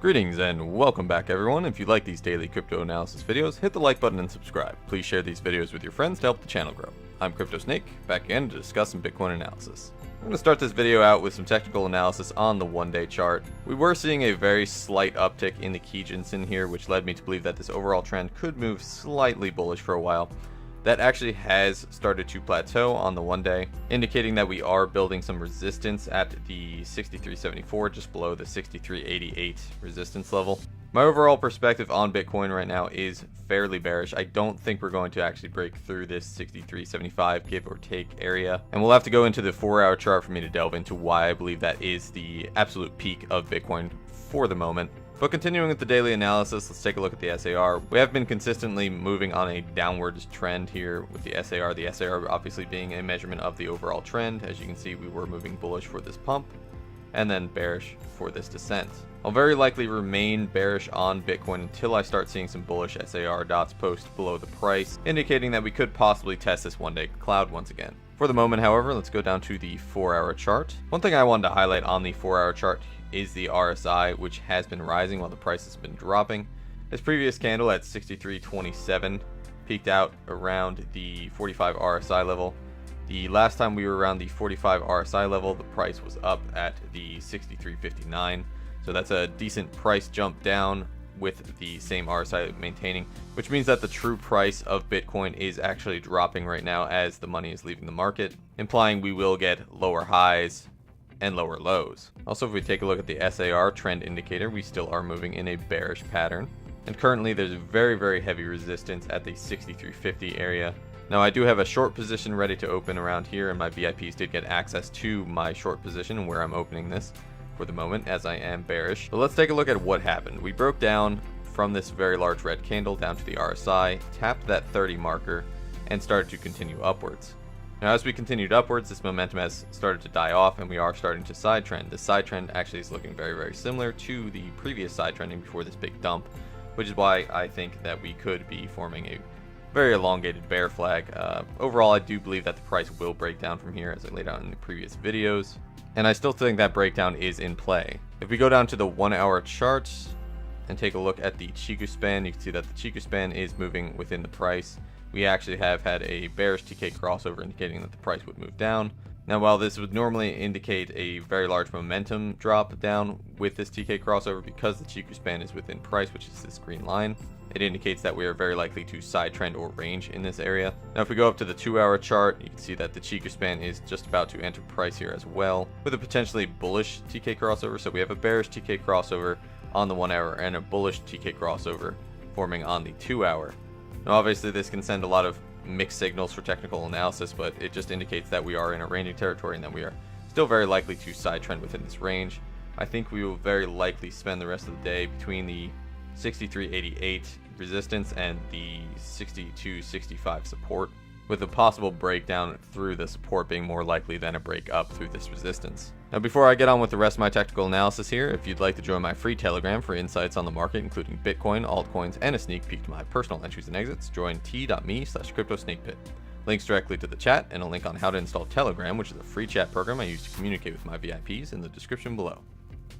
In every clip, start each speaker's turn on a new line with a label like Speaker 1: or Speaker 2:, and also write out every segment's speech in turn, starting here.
Speaker 1: Greetings and welcome back everyone. If you like these daily crypto analysis videos, hit the like button and subscribe. Please share these videos with your friends to help the channel grow. I'm CryptoSnake, back again to discuss some Bitcoin analysis. I'm going to start this video out with some technical analysis on the one-day chart. We were seeing a very slight uptick in the Kijun-sen here, which led me to believe that this overall trend could move slightly bullish for a while. That actually has started to plateau on the one day, indicating that we are building some resistance at the 63.74, just below the 63.88 resistance level. My overall perspective on Bitcoin right now is fairly bearish. I don't think we're going to actually break through this 63.75 give or take area, and we'll have to go into the 4-hour chart for me to delve into why I believe that is the absolute peak of Bitcoin for the moment. But continuing with the daily analysis, let's take a look at the SAR. We have been consistently moving on a downwards trend here with the SAR obviously being a measurement of the overall trend. As you can see, we were moving bullish for this pump and then bearish for this descent. I'll very likely remain bearish on Bitcoin until I start seeing some bullish SAR dots post below the price, indicating that we could possibly test this one-day cloud once again. For the moment, however, let's go down to the 4-hour chart. One thing I wanted to highlight on the 4-hour chart is the RSI, which has been rising while the price has been dropping. This previous candle at 63.27 peaked out around the 45 RSI level. The last time we were around the 45 RSI level, the price was up at the 63.59. So that's a decent price jump down with the same RSI maintaining, which means that the true price of Bitcoin is actually dropping right now as the money is leaving the market, implying we will get lower highs and lower lows. Also, if we take a look at the SAR trend indicator, we still are moving in a bearish pattern, and currently there's very heavy resistance at the 63.50 area. Now I do have a short position ready to open around here, and my VIPs did get access to my short position where I'm opening this for the moment, as I am bearish. So let's take a look at what happened. We broke down from this very large red candle down to the RSI, tapped that 30 marker, and started to continue upwards. Now as we continued upwards, this momentum has started to die off and we are starting to side trend. This side trend actually is looking very similar to the previous side trending before this big dump, which is why I think that we could be forming a very elongated bear flag. Overall, I do believe that the price will break down from here, as I laid out in the previous videos, and I still think that breakdown is in play. If we go down to the 1-hour chart and take a look at the Chikou span, you can see that the Chikou span is moving within the price. We actually have had a bearish TK crossover indicating that the price would move down. Now, while this would normally indicate a very large momentum drop down with this TK crossover, because the Chikou span is within price, which is this green line, it indicates that we are very likely to side trend or range in this area. Now, if we go up to the 2-hour chart, you can see that the Chikou span is just about to enter price here as well, with a potentially bullish TK crossover. So we have a bearish TK crossover on the 1-hour and a bullish TK crossover forming on the 2-hour. Now, obviously, this can send a lot of mixed signals for technical analysis, but it just indicates that we are in a ranging territory and that we are still very likely to side trend within this range. I think we will very likely spend the rest of the day between the 63.88 resistance and the 62.65 support, with a possible breakdown through the support being more likely than a break up through this resistance. Now, before I get on with the rest of my technical analysis here, if you'd like to join my free Telegram for insights on the market, including Bitcoin, altcoins, and a sneak peek to my personal entries and exits, join t.me/CryptoSnakePit. Links directly to the chat and a link on how to install Telegram, which is a free chat program I use to communicate with my VIPs, in the description below.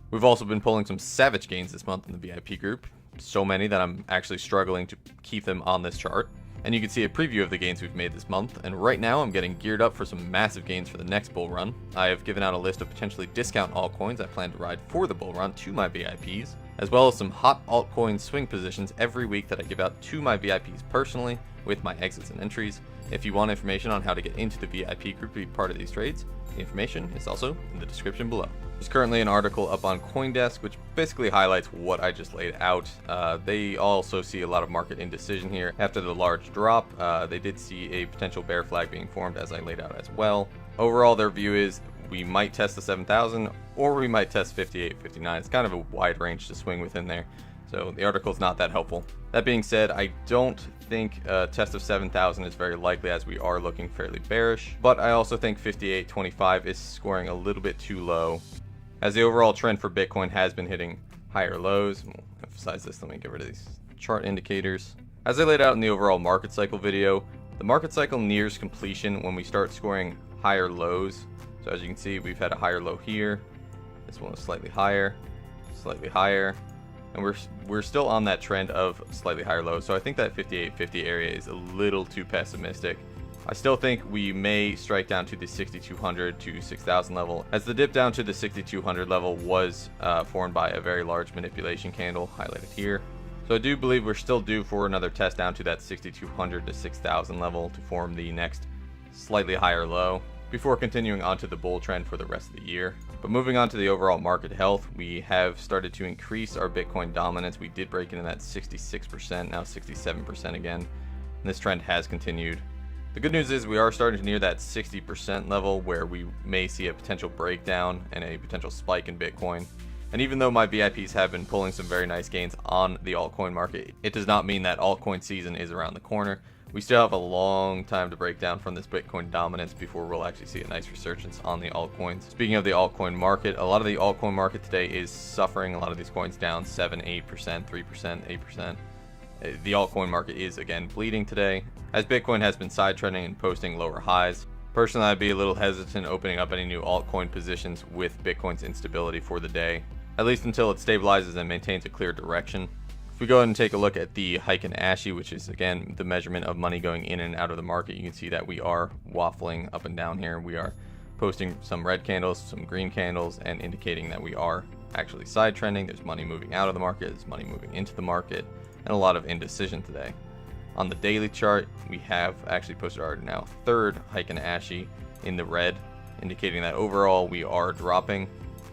Speaker 1: We've also been pulling some savage gains this month in the VIP group, so many that I'm actually struggling to keep them on this chart. And you can see a preview of the gains we've made this month, and right now I'm getting geared up for some massive gains for the next bull run. I have given out a list of potentially discount altcoins I plan to ride for the bull run to my VIPs, as well as some hot altcoin swing positions every week that I give out to my VIPs personally with my exits and entries. If you want information on how to get into the VIP group to be part of these trades, the information is also in the description below. There's currently an article up on CoinDesk which basically highlights what I just laid out. They also see a lot of market indecision here. After the large drop, they did see a potential bear flag being formed, as I laid out as well. Overall, their view is we might test the 7,000 or we might test 58.59. It's kind of a wide range to swing within there, so the article is not that helpful. That being said, I don't think a test of 7,000 is very likely, as we are looking fairly bearish, but I also think 58.25 is scoring a little bit too low, as the overall trend for Bitcoin has been hitting higher lows. We'll emphasize this. Let me get rid of these chart indicators. As I laid out in the overall market cycle video, the market cycle nears completion when we start scoring higher lows. So as you can see, we've had a higher low here. This one was slightly higher, and we're still on that trend of slightly higher lows. So I think that 5850 area is a little too pessimistic. I still think we may strike down to the 6200 to 6000 level, as the dip down to the 6200 level was formed by a very large manipulation candle highlighted here. So I do believe we're still due for another test down to that 6200 to 6000 level to form the next slightly higher low, before continuing on to the bull trend for the rest of the year. But moving on to the overall market health, we have started to increase our Bitcoin dominance. We did break into that 66%, now 67% again, and this trend has continued. The good news is we are starting to near that 60% level where we may see a potential breakdown and a potential spike in Bitcoin. And even though my VIPs have been pulling some very nice gains on the altcoin market, it does not mean that altcoin season is around the corner. We still have a long time to break down from this Bitcoin dominance before we'll actually see a nice resurgence on the altcoins. Speaking of the altcoin market, a lot of the altcoin market today is suffering. A lot of these coins down 7, 8%, 3%, 8%. The altcoin market is again bleeding today, as Bitcoin has been side trending and posting lower highs. Personally, I'd be a little hesitant opening up any new altcoin positions with Bitcoin's instability for the day, at least until it stabilizes and maintains a clear direction. If we go ahead and take a look at the Heikin Ashi, which is again the measurement of money going in and out of the market, you can see that we are waffling up and down here. We are posting some red candles, some green candles, and indicating that we are actually side trending. There's money moving out of the market, there's money moving into the market, and a lot of indecision today. On the daily chart, we have actually posted our now third Heikin Ashi in the red, indicating that overall we are dropping.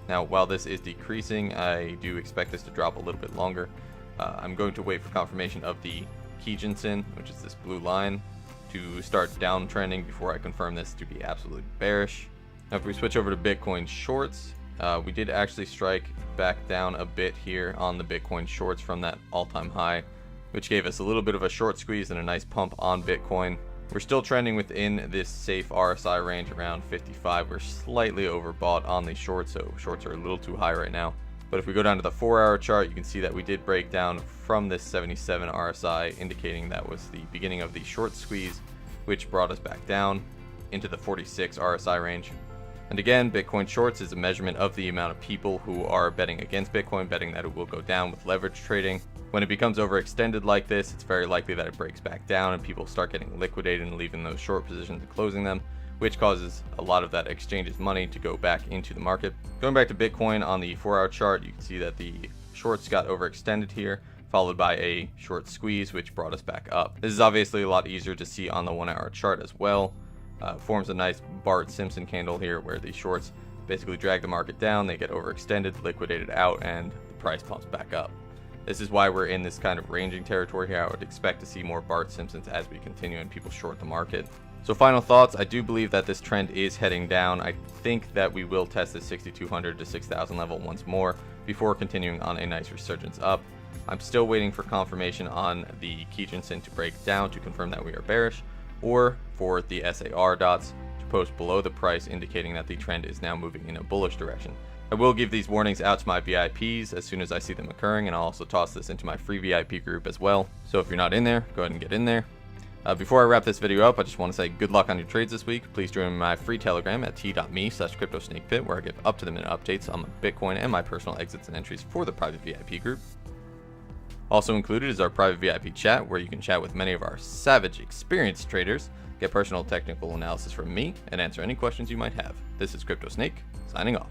Speaker 1: Now, while this is decreasing, I do expect this to drop a little bit longer. I'm going to wait for confirmation of the Kijun-sen, which is this blue line, to start downtrending before I confirm this to be absolutely bearish. Now, if we switch over to Bitcoin shorts, we did actually strike back down a bit here on the Bitcoin shorts from that all-time high, which gave us a little bit of a short squeeze and a nice pump on Bitcoin. We're still trending within this safe RSI range around 55. We're slightly overbought on the shorts, so shorts are a little too high right now. But if we go down to the 4-hour chart, you can see that we did break down from this 77 RSI, indicating that was the beginning of the short squeeze, which brought us back down into the 46 RSI range. And again, Bitcoin shorts is a measurement of the amount of people who are betting against Bitcoin, betting that it will go down with leverage trading. When it becomes overextended like this, it's very likely that it breaks back down and people start getting liquidated and leaving those short positions and closing them, which causes a lot of that exchange's money to go back into the market. Going back to Bitcoin on the 4-hour chart, you can see that the shorts got overextended here, followed by a short squeeze, which brought us back up. This is obviously a lot easier to see on the 1-hour chart as well. Forms a nice Bart Simpson candle here, where the shorts basically drag the market down, they get overextended, liquidated out, and the price pumps back up. This is why we're in this kind of ranging territory here. I would expect to see more Bart Simpsons as we continue and people short the market. So final thoughts, I do believe that this trend is heading down. I think that we will test the 6200 to 6000 level once more before continuing on a nice resurgence up. I'm still waiting for confirmation on the Kijun-sen to break down to confirm that we are bearish, or for the SAR dots to post below the price, indicating that the trend is now moving in a bullish direction. I will give these warnings out to my VIPs as soon as I see them occurring, and I'll also toss this into my free VIP group as well. So if you're not in there, go ahead and get in there. Before I wrap this video up, I just want to say good luck on your trades this week. Please join my free Telegram at t.me/CryptoSnakePit, where I give up-to-the-minute updates on my Bitcoin and my personal exits and entries for the private VIP group. Also included is our private VIP chat, where you can chat with many of our savage, experienced traders, get personal technical analysis from me, and answer any questions you might have. This is CryptoSnake, signing off.